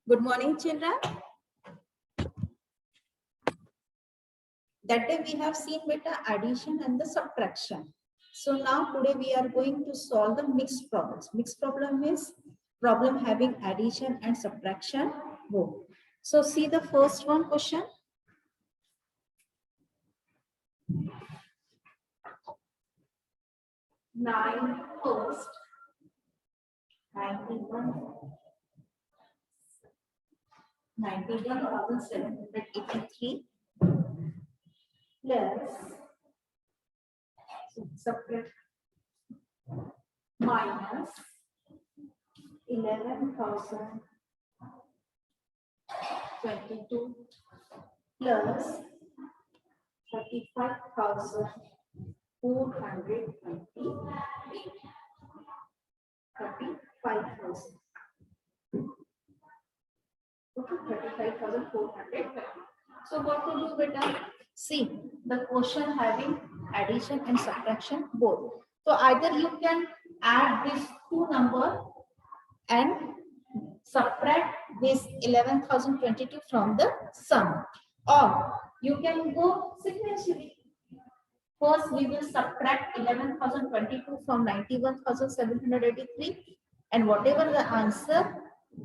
Good morning, children. That day we have seen beta addition and the subtraction. So now today we are going to solve the mixed problems. Mixed problem is problem having addition and subtraction both. So see the first one question. Nine first, 91,783 plus subtract minus 11,022 plus 35,428. 35,000. Okay, 35,420. So what to do, beta? See, the question having addition and subtraction both. So either you can add these two numbers and subtract this 11,022 from the sum, or you can go sequentially. First, we will subtract 11,022 from 91,783, and whatever the answer,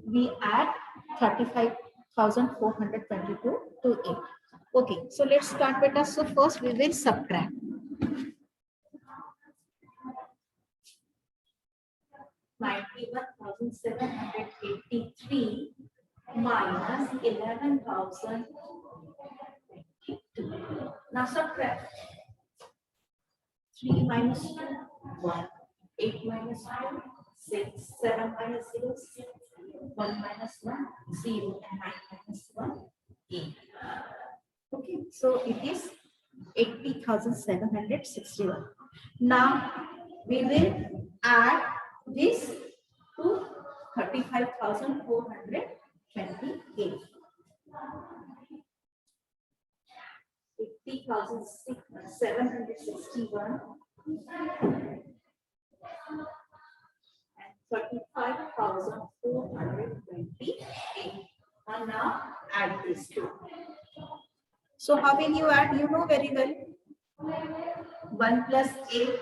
we add 35,422 to it. Okay, so let's start with us. So first, we will subtract. $91,783 minus 11,022. Now subtract. 3 minus 2, 1. 8 minus 2, 6. 7 minus 0, 6. 1 minus 1, 0. And 9 minus 1, 8. Okay, so it is 80,761. Now we will add this to 35,428. 80,761 and 35,428. And now add these two. So how will you add? You know very well. 1 plus 8,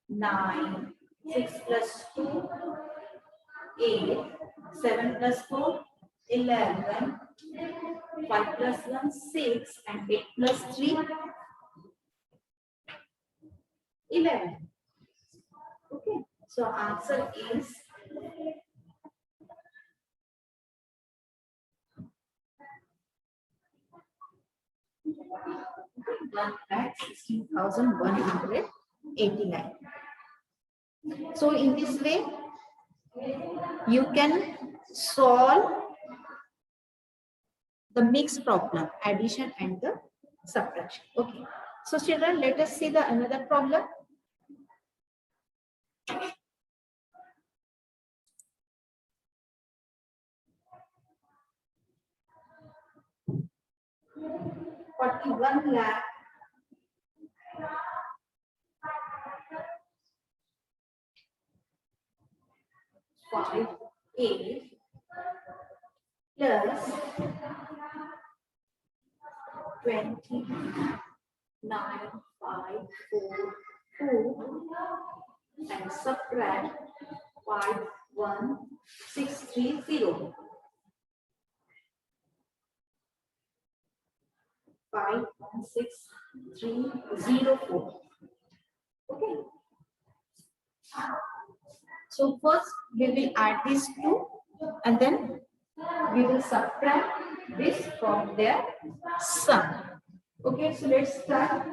9. 6 plus 2, 8. 7 plus 4, 11. 5 plus 1, 6. And 8 plus 3, 11. Okay. So answer is 16,189. So in this way, you can solve the mixed problem, addition and the subtraction. Okay. So children, let us see the another problem. $41 lakh 5,8 plus 29,542 and subtract 5,1,630. 5,1,6,304. Okay. So first we will add these two, and then we will subtract this from their sum. Okay, so let's start.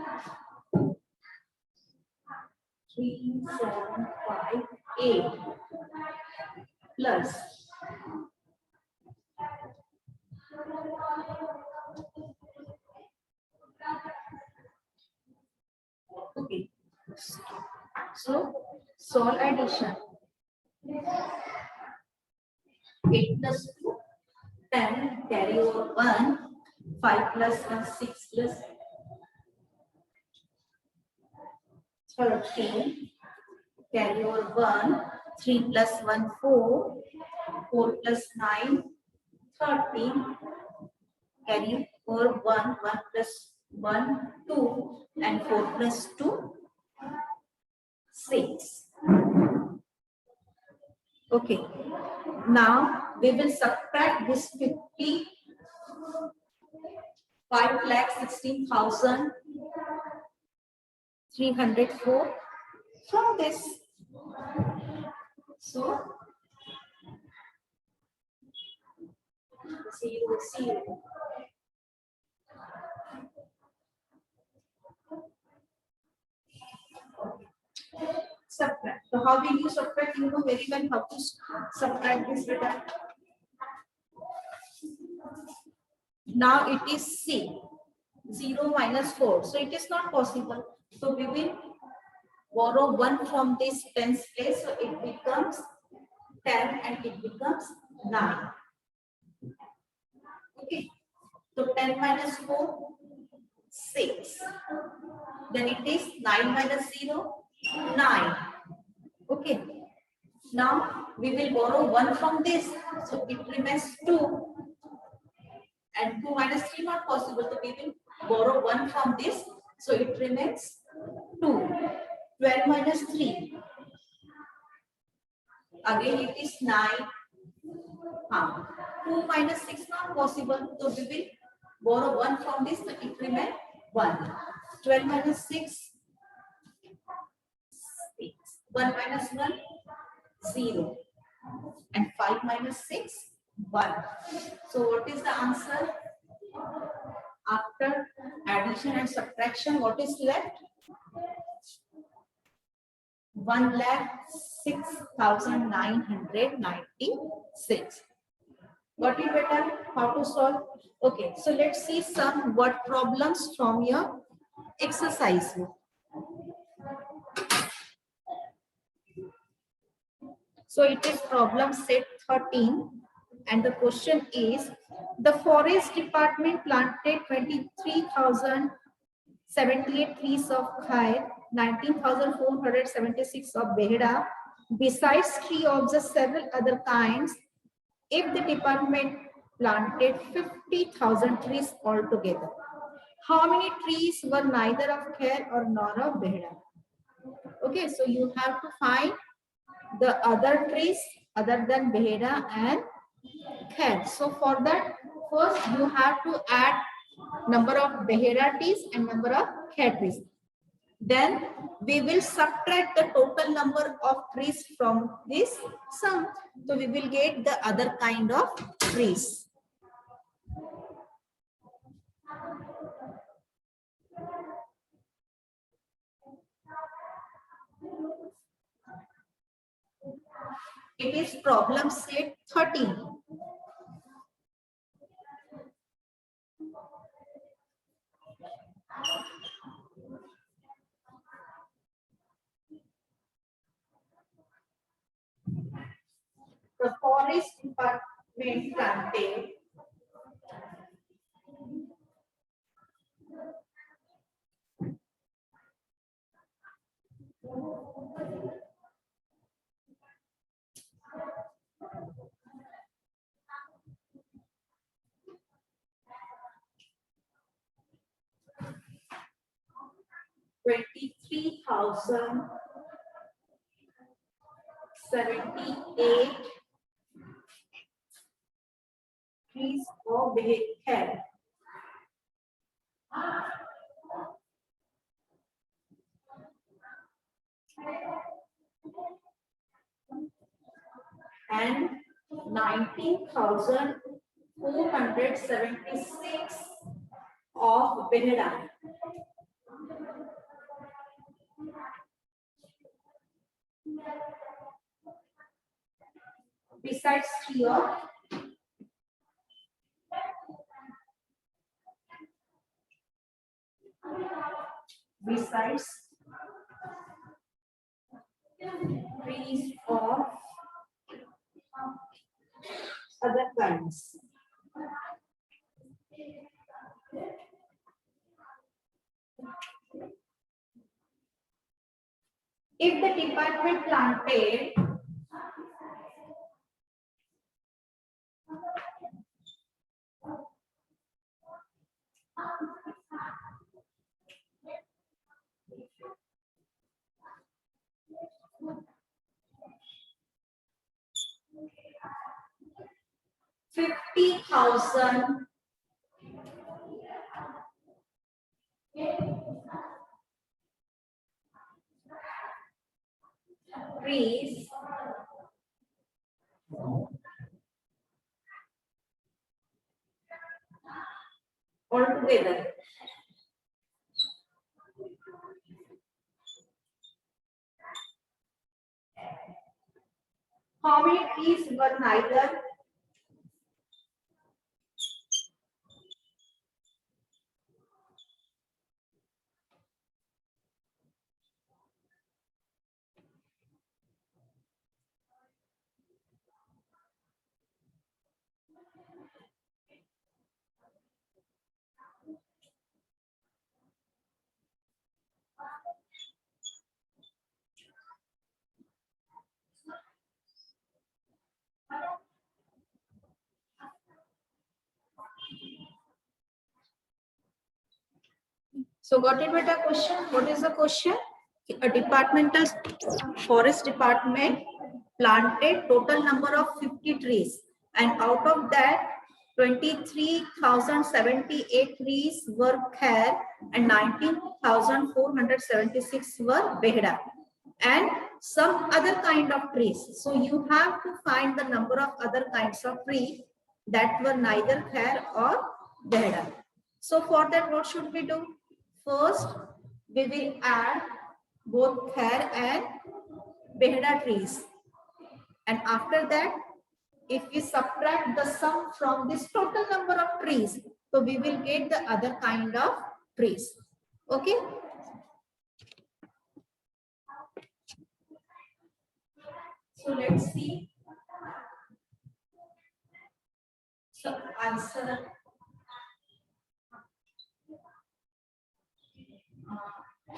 3,758 plus okay. So solve addition. 8 plus 2, 10, carry over 1, 5 plus 1, 6 plus 13, carry over 1, 3 plus 1, 4, 4 plus 9, 13 carry over 1, 1 plus 1, 2, and 4 plus 2, 6. Okay. Now we will subtract this 5,16,304 from this. So 0, 0. Subtract. So how will you subtract? You know very well how to subtract this data. Now it is C. 0 minus 4. So it is not possible. So we will borrow 1 from this tens place. So it becomes 10 and it becomes 9. Okay. So 10 minus 4, 6. Then it is 9 minus 0, 9. Okay. Now we will borrow 1 from this. So it remains 2. And 2 minus 3 not possible. So we will borrow 1 from this. So it remains 2. 12 minus 3. Again it is 9. 2 minus 6 not possible. So we will borrow 1 from this. So it remains 1. 12 minus 6. 6. 1 minus 1. 0. And 5 minus 6. 1. So what is the answer? After addition and subtraction, what is left? 1,06,996. Got it better? How to solve? Okay, so let's see some word problems from your exercise book. So it is problem set 13 and the question is, the forest department planted 23,078 trees of khair, 19,476 of beheda, besides tree of the several other kinds. If the department planted 50,000 trees altogether, how many trees were neither of khair or nor of beheda? Okay, so you have to find the other trees other than beheda and khair. So for that, first you have to add number of behera trees and number of khair trees. Then we will subtract the total number of trees from this sum. So we will get the other kind of trees. It is problem set 13. The forest department planted 23,078 trees of khair. And 19,476 of beheda. Besides tree of trees of other kinds. If the department planted 50,000 trees altogether. How many trees were neither So got it with a question? What is the question? A departmental forest department planted total number of 50 trees, and out of that 23,078 trees were khair and 19,476 were behda and some other kind of trees. So you have to find the number of other kinds of trees that were neither khair or behda. So for that, what should we do? First, we will add both khair and behda trees. And after that, if we subtract the sum from this total number of trees, so we will get the other kind of trees. Okay. So let's see. So answer.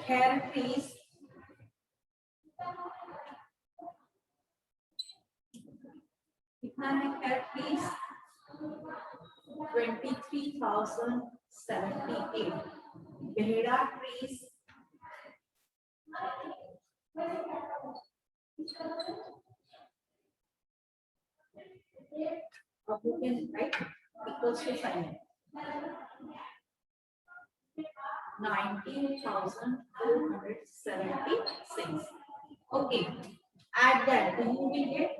Khair trees. कितना है khair trees? 23,078. Behda trees. You can write equals to sign. 19,476. Okay. Add that. You will get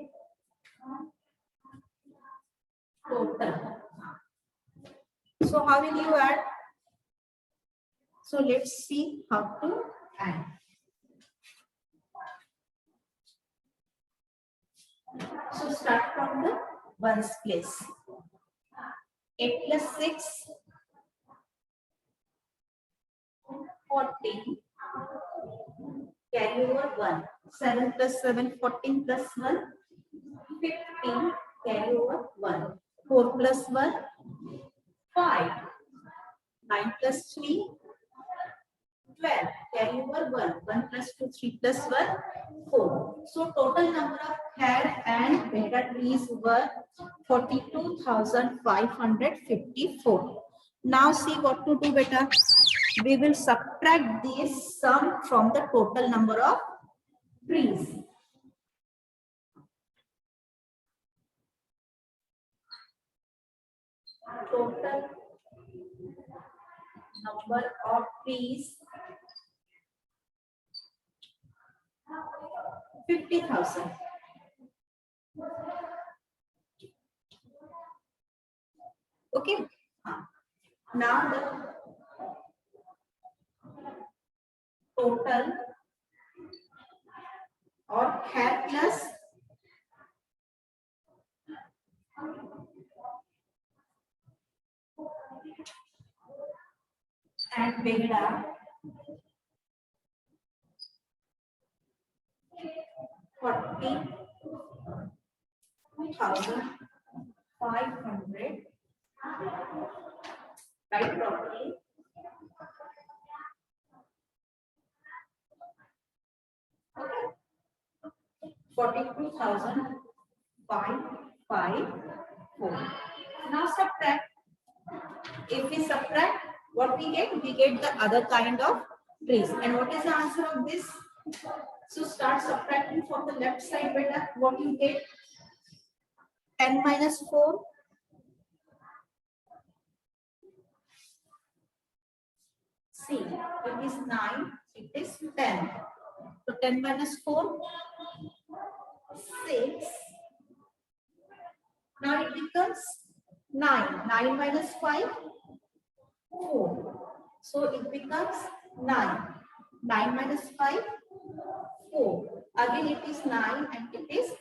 total. So how will you add? So let's see how to add. So start from the ones place. 8 plus 6, 14. Carry over 1. 7 plus 7, 14 plus 1, 15. Carry over 1. 4 plus 1, 5. 9 plus 3, 12. Carry over 1. 1 plus 2, 3 plus 1, 4. So total number of khair and behda trees were 42,554. Now see what to do, beta. We will subtract this sum from the total number of trees. Total number of trees 50,000. Okay. Now the total or khair plus and behda 40,500. Write properly. Okay. 42,554. Now subtract. If we subtract, what we get? We get the other kind of trees. And what is the answer of this? So start subtracting from the left side, beta. What you get? 10 minus 4, See, it is 9, it is 10. So 10 minus 4, 6. Now it becomes 9. 9 minus 5, 4. So it becomes 9. 9 minus 5, 4. Again it is 9 and it is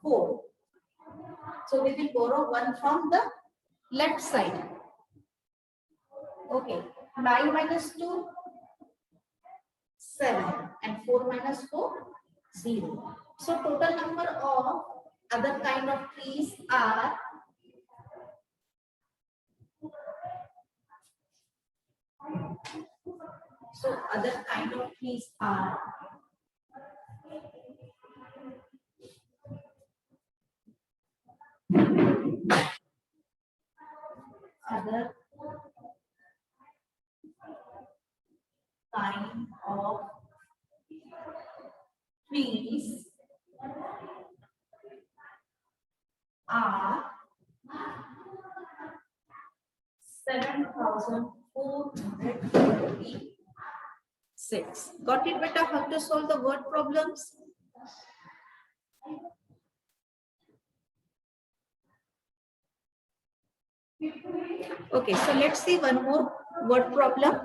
4. So we will borrow 1 from the left side. Okay. 9 minus 2, 7. And 4 minus 4, 0. So total number of other kind of trees are other kind of trees are other kind of trees are 7,446. Got it, beta? How to solve the word problems? Okay, so let's see one more word problem.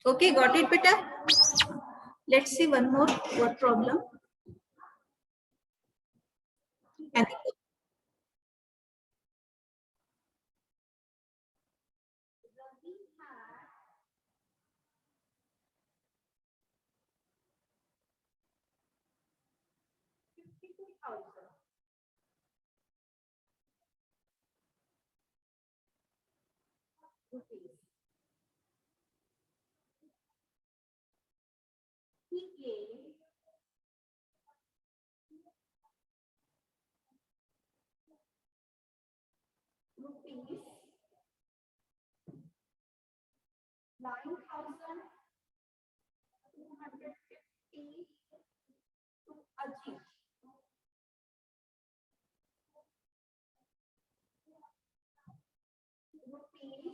Okay, got it, beta? Let's see one more word problem. And he gave rupees 9,250 to Ajit. Rupees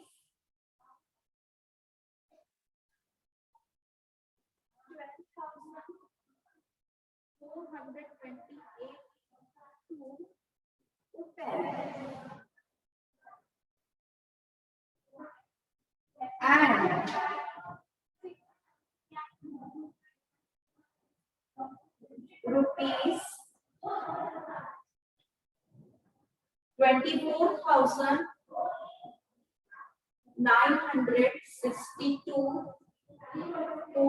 12,428 to Upen. And rupees 24,962 to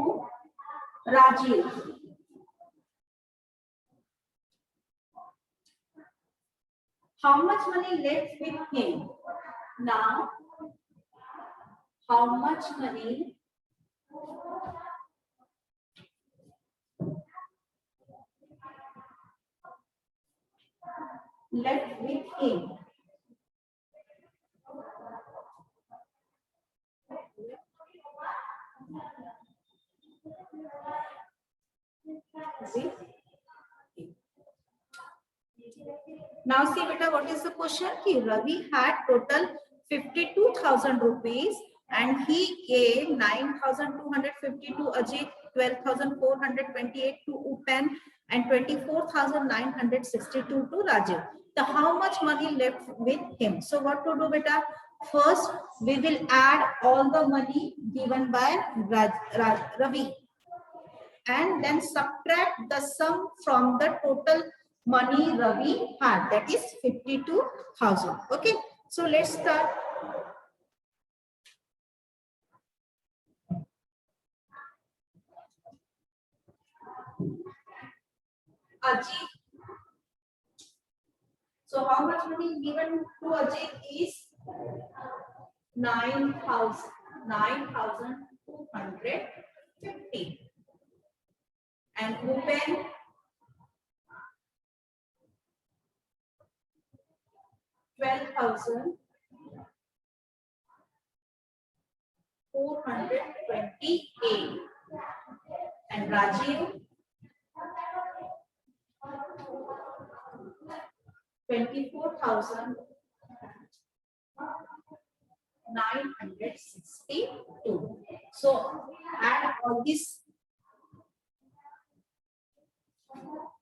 Rajiv. How much money left with him? Now, how much money left with him? See? Now see beta, what is the question? Ravi had total 52,000 rupees and he gave 9,250 to Ajit, 12,428 to Upen and 24,962 to Rajiv. So how much money left with him? So what to do beta? First, we will add all the money given by Ravi and then subtract the sum from the total money Ravi had, that is 52,000. Okay, so let's start. Ajit. So how much money given to Ajit is 9,250 and Upen 12,428 and Rajiv 24,962. So add all this.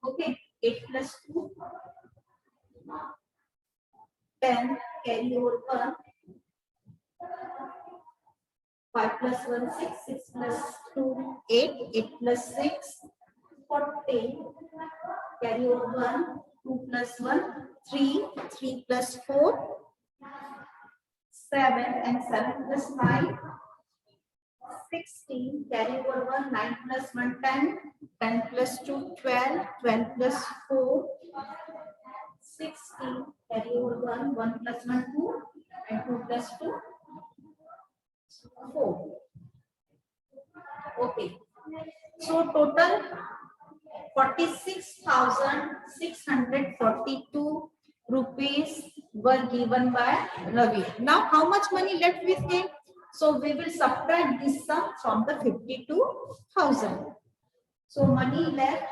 Okay, 8 plus 2, 10, carry over 1. 5 plus 1, 6, 6 plus 2, 8, 8 plus 6, 40, carry over 1, 2 plus 1, 3, 3 plus 4, 7, and 7 plus 9, 16, carry over 1, 9 plus 1, 10, 10 plus 2, 12, 12 plus 4, 16, carry over 1, 1 plus 1, 2, and 2 plus 2, 4. Okay. So total 46,642 rupees were given by Ravi. Now how much money left with him? So we will subtract this sum from the 52,000. So money left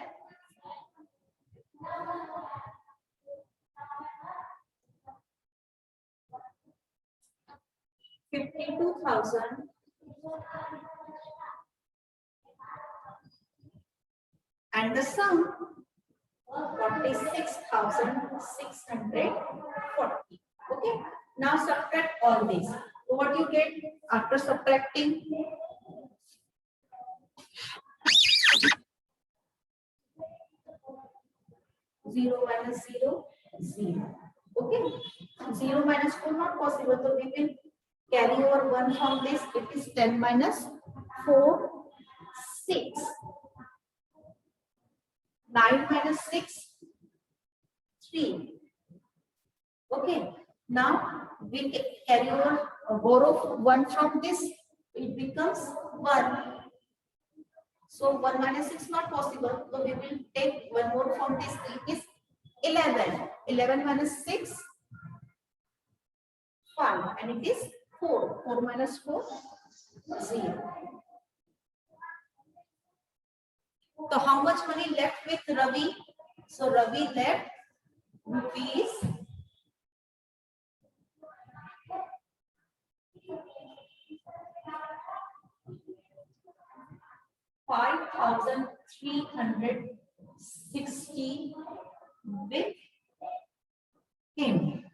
52,000 and the sum 46,640. Okay. Now subtract all this. What you get after subtracting? 0 minus 0, 0. Okay. 0 minus 4 not possible. So we will carry over 1 from this. It is 10 minus 4, 6. 9 minus 6, 3. Okay. Now we carry over, borrow 1 from this. It becomes 1. So 1 minus 6 not possible. So we will take 1 more from this. It is 11. 11 minus 6, 5. And it is 4. 4 minus 4, 0. So how much money left with Ravi? So Ravi left rupees 5,360 with him.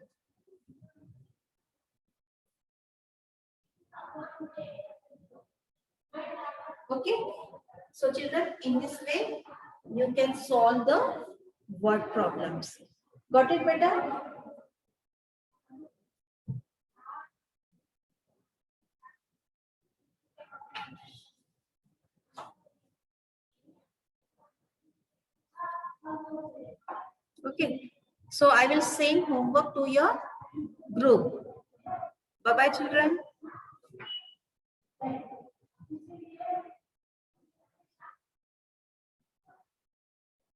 Okay. So children, in this way, you can solve the word problems. Got it, beta? Okay. So I will send homework to your group. Bye-bye, children.